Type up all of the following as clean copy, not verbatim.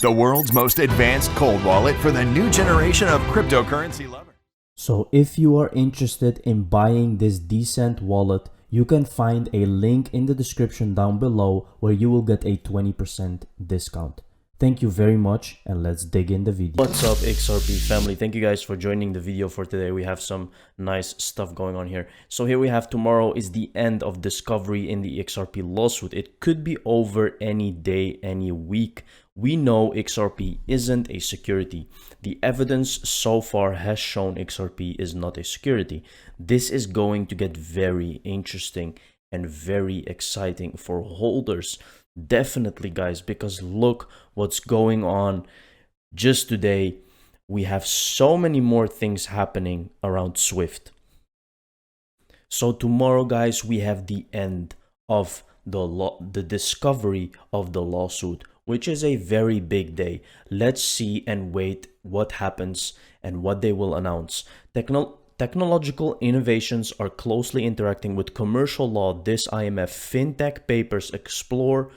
the world's most advanced cold wallet for the new generation of cryptocurrency lovers. So if you are interested in buying this decent wallet, you can find a link in the description down below where you will get a 20% discount. Thank you very much, and let's dig in the video. What's up, XRP family? Thank you guys for joining the video for today. We have some nice stuff going on here. So here we have tomorrow is the end of discovery in the XRP lawsuit. It could be over any day, any week. We know XRP isn't a security. The evidence so far has shown XRP is not a security. This is going to get very interesting and very exciting for holders. Definitely, guys, because look what's going on just today. We have so many more things happening around Swift. So tomorrow, guys, we have the end of the discovery of the lawsuit, which is a very big day. Let's see and wait what happens and what they will announce. Technological innovations are closely interacting with commercial law. This IMF fintech papers explore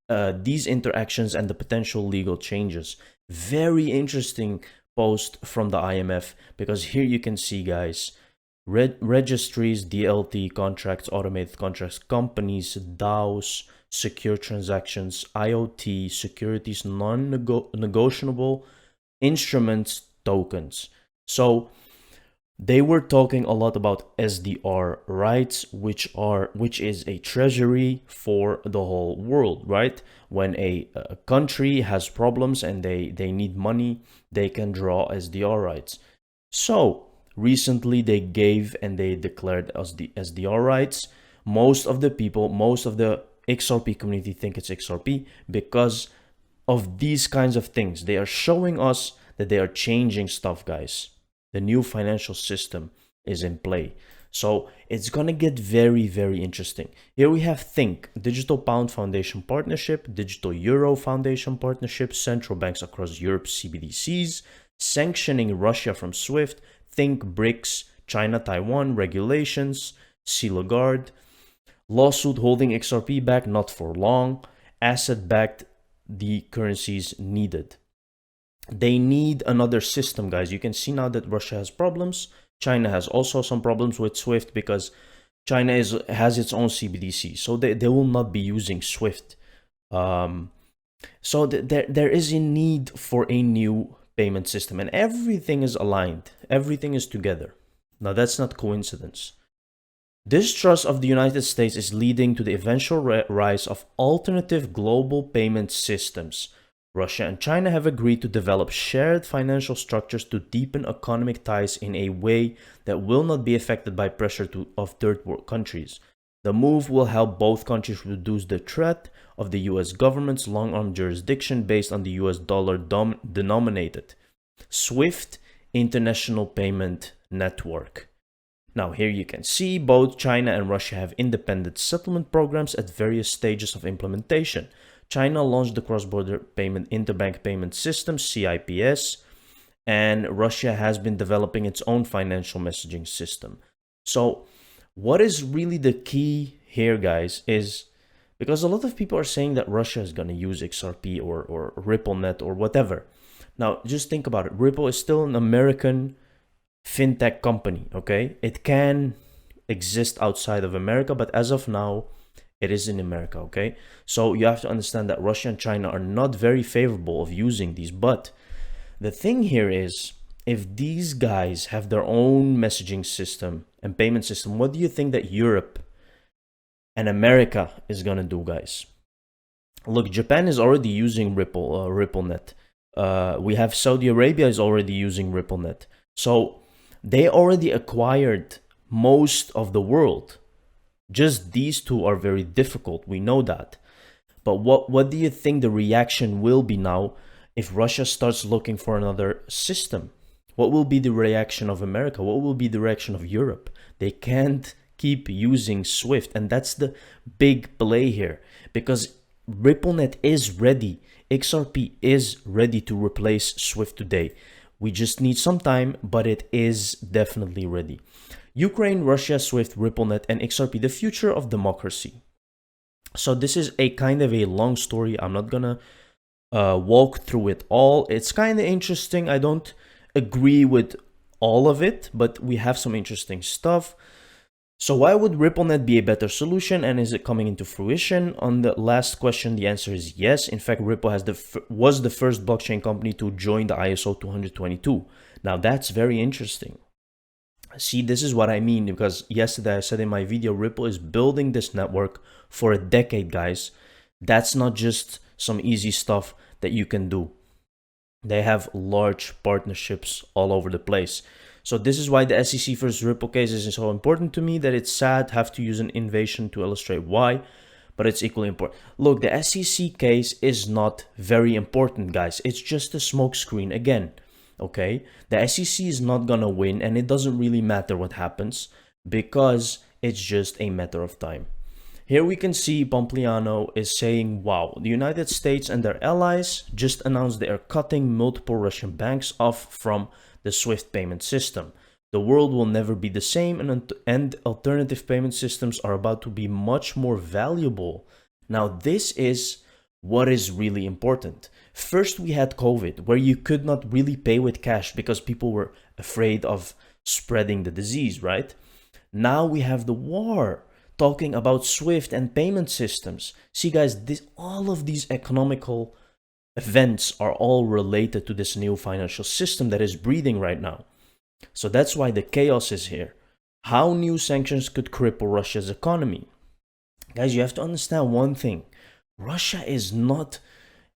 these interactions and the potential legal changes. Very interesting post from the IMF, because here you can see, guys, registries, DLT contracts, automated contracts, companies, DAOs, secure transactions, IoT, securities, non-negotiable instruments, tokens. So they were talking a lot about SDR rights, which is a treasury for the whole world, right? When a country has problems and they need money, they can draw SDR rights. So recently they gave and they declared as the SDR rights. Most of the people, most of the XRP community think it's XRP because of these kinds of things. They are showing us that they are changing stuff, guys. The new financial system is in play. So it's going to get very, very interesting. Here we have Think, Digital Pound Foundation Partnership, Digital Euro Foundation Partnership, central banks across Europe, CBDCs, sanctioning Russia from SWIFT, Think, BRICS, China, Taiwan, regulations, C. Lagarde, lawsuit holding XRP back, not for long, asset-backed, the currencies needed. They need another system, guys. You can see now that Russia has problems. China has also some problems with SWIFT because China has its own CBDC. So they will not be using SWIFT. So there is a need for a new payment system, and everything is aligned. Everything is together. Now, that's not coincidence. Distrust of the United States is leading to the eventual rise of alternative global payment systems. Russia and China have agreed to develop shared financial structures to deepen economic ties in a way that will not be affected by pressure of third world countries. The move will help both countries reduce the threat of the US government's long-arm jurisdiction based on the US dollar denominated SWIFT International Payment Network. Now here you can see both China and Russia have independent settlement programs at various stages of implementation. China launched the cross-border payment interbank payment system, CIPS, and Russia has been developing its own financial messaging system. So what is really the key here, guys, is because a lot of people are saying that Russia is going to use XRP or RippleNet or whatever. Now, just think about it. Ripple is still an American fintech company, okay? It can exist outside of America, but as of now, it is in America, okay? So you have to understand that Russia and China are not very favorable of using these. But the thing here is, if these guys have their own messaging system and payment system, what do you think that Europe and America is going to do, guys? Look, Japan is already using RippleNet. We have Saudi Arabia is already using RippleNet. So they already acquired most of the world. Just these two are very difficult. We know that. But what do you think the reaction will be now if Russia starts looking for another system? What will be the reaction of America? What will be the reaction of Europe? They can't keep using SWIFT. And that's the big play here. Because RippleNet is ready. XRP is ready to replace SWIFT today. We just need some time, but it is definitely ready. Ukraine, Russia, SWIFT, RippleNet, and XRP, the future of democracy. So this is a kind of a long story. I'm not gonna walk through it all. It's kind of interesting. I don't agree with all of it, but we have some interesting stuff. So why would RippleNet be a better solution, and is it coming into fruition? On the last question, the answer is yes. In fact, Ripple was the first blockchain company to join the ISO 222. Now that's very interesting. See, this is what I mean, because yesterday I said in my video, Ripple is building this network for a decade, guys. That's not just some easy stuff that you can do. They have large partnerships all over the place. So this is why the SEC versus Ripple case is so important to me, that it's sad have to use an invasion to illustrate why, but it's equally important. Look, the SEC case is not very important, guys. It's just a smokescreen again, okay? The SEC is not gonna win, and it doesn't really matter what happens because it's just a matter of time. Here we can see Pompliano is saying, wow, the United States and their allies just announced they are cutting multiple Russian banks off from the SWIFT payment system. The world will never be the same, and alternative payment systems are about to be much more valuable. Now, this is what is really important. First, we had COVID, where you could not really pay with cash because people were afraid of spreading the disease, right? Now we have the war, talking about SWIFT and payment systems. See, guys, all of these economical events are all related to this new financial system that is breathing right now. So that's why the chaos is here. How new sanctions could cripple Russia's economy. Guys, you have to understand one thing. Russia is not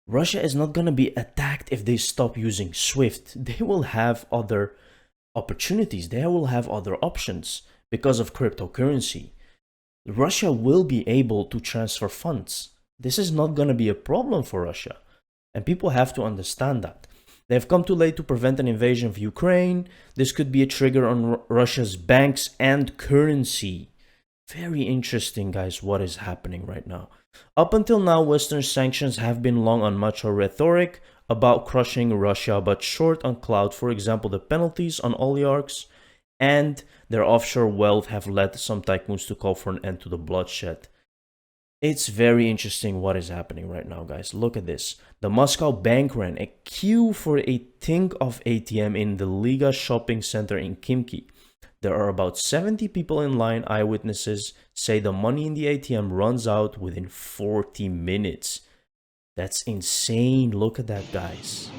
going to be attacked if they stop using SWIFT. They will have other opportunities. They will have other options because of cryptocurrency. Russia will be able to transfer funds. This is not going to be a problem for Russia. And people have to understand that. They have come too late to prevent an invasion of Ukraine. This could be a trigger on Russia's banks and currency. Very interesting, guys, what is happening right now. Up until now, Western sanctions have been long on macho rhetoric about crushing Russia, but short on clout. For example, the penalties on oligarchs and their offshore wealth have led some tycoons to call for an end to the bloodshed. It's very interesting what is happening right now, guys. Look at this. The Moscow bank ran a queue for a Tinkoff ATM in the Liga shopping center in Khimki. There are about 70 people in line. Eyewitnesses say the money in the ATM runs out within 40 minutes. That's insane. Look at that, guys.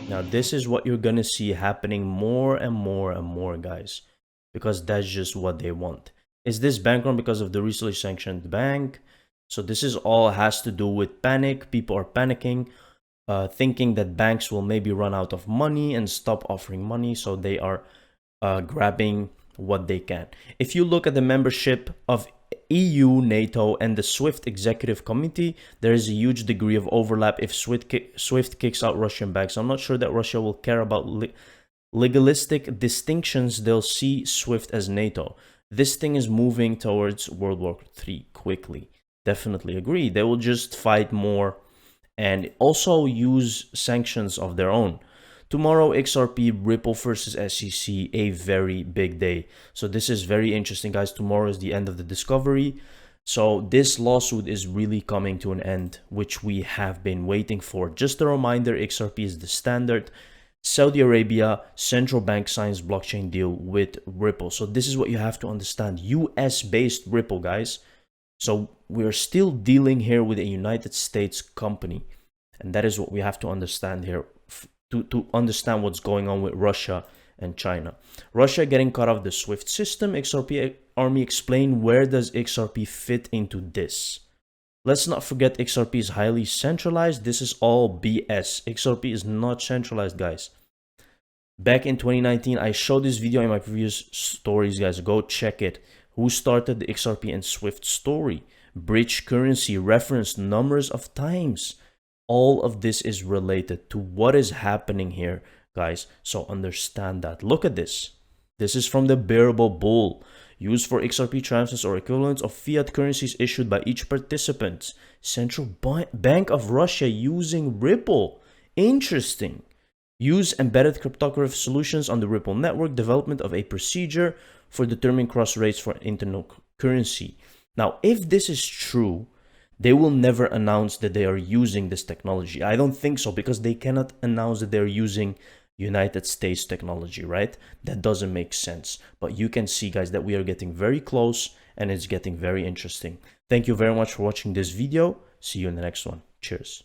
Now this is what you're gonna see happening more and more and more, guys, because that's just what they want. Is this bank run because of the recently sanctioned bank? So this is all has to do with panic. People are panicking, thinking that banks will maybe run out of money and stop offering money, so they are grabbing what they can. If you look at the membership of EU, NATO, and the SWIFT Executive Committee, there is a huge degree of overlap. If SWIFT kicks out Russian banks, I'm not sure that Russia will care about legalistic distinctions. They'll see SWIFT as NATO. This thing is moving towards World War III quickly. Definitely agree. They will just fight more and also use sanctions of their own. Tomorrow, XRP, Ripple versus SEC, a very big day. So this is very interesting, guys. Tomorrow is the end of the discovery. So this lawsuit is really coming to an end, which we have been waiting for. Just a reminder, XRP is the standard. Saudi Arabia central bank signs blockchain deal with Ripple. So this is what you have to understand. US-based Ripple, guys. So we're still dealing here with a United States company. And that is what we have to understand here. To understand what's going on with Russia and China. Russia getting cut off the SWIFT system. XRP army explain where does XRP fit into this. Let's not forget XRP is highly centralized. This is all BS. XRP is not centralized, guys. Back in 2019, I showed this video in my previous stories, guys. Go check it. Who started the XRP and SWIFT story? Bridge currency referenced numbers of times. All of this is related to what is happening here guys. So understand that. Look at this. This is from the bearable bull, used for XRP transfers or equivalents of fiat currencies issued by each participant. Central Bank of Russia using Ripple. Interesting. Use embedded cryptography solutions on the Ripple network, development of a procedure for determining cross rates for internal currency. Now, if this is true, they will never announce that they are using this technology. I don't think so, because they cannot announce that they're using United States technology, right? That doesn't make sense. But you can see, guys, that we are getting very close and it's getting very interesting. Thank you very much for watching this video. See you in the next one. Cheers.